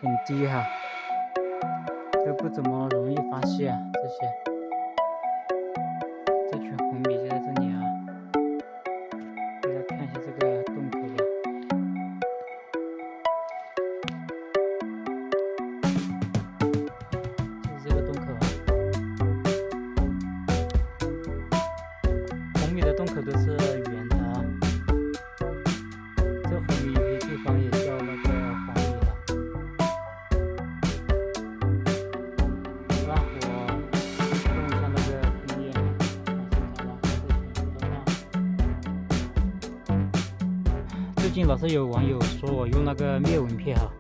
很低哈，都不怎么容易发现啊。这群红米就在这里啊，大家看一下这个洞口吧。就是这个洞口啊，红米的洞口都是圆的啊。这红米有些地方也叫那个黄米的。好吧，我弄一下那个枫叶，最近老是有网友说我用那个灭蚊片哈，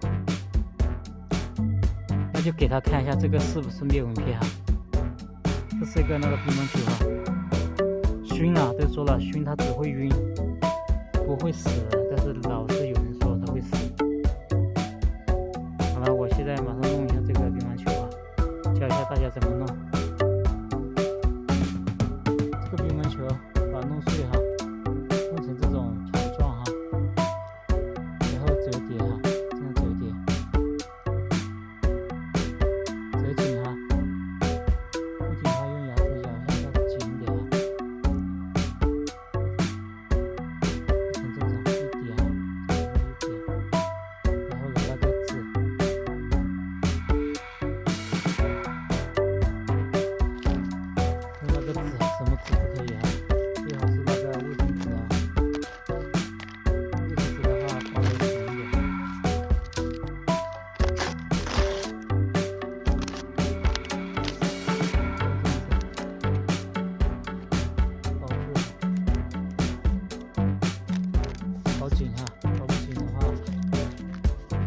那就给他看一下这个是不是灭蚊片哈。这是一个那个乒乓球哈，熏啊都说了，熏它只会晕，不会死，但是老是有人说它会死。好了，我现在马上弄一下这个乒乓球啊，教一下大家怎么弄。这个乒乓球把它弄碎哈，弄成这种球状哈，然后折叠哈，这样折叠，折紧哈，不紧的话用牙齿咬一下，要紧一点啊，成这种一点啊，一点，然后拿那个纸，用那个纸，什么纸都可以啊，最好是那个卫生纸啊。卫生纸的话稍微长一点。包紧哈，包不紧的话，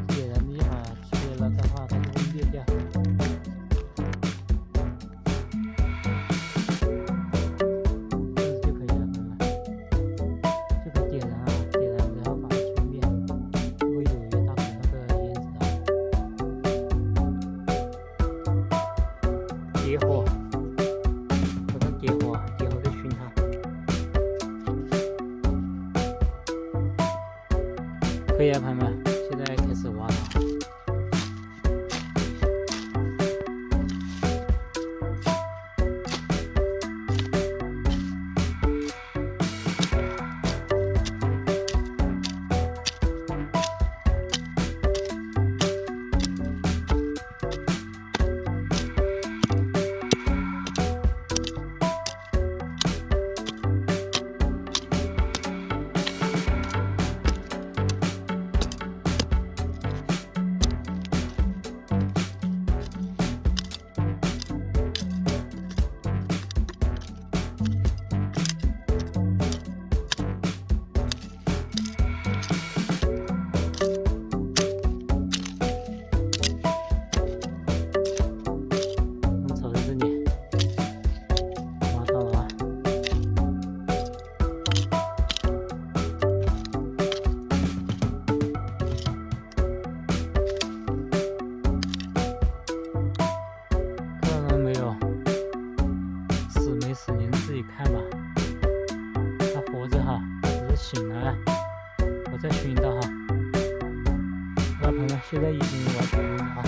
点燃一会儿吹了的话，它就会灭掉。这样子就可以了，朋友们，就可以点燃啊，点燃然后把它吹灭，就会有一大股那个烟子的。点火，把它点火，点火再熏它。可以啊，朋友们，现在开始挖了。草在这里，挖到了啊！看到了没有？死没死您自己看吧。它活着哈，它只是醒了。我再熏它哈。好了，朋友们，现在已经完成了啊。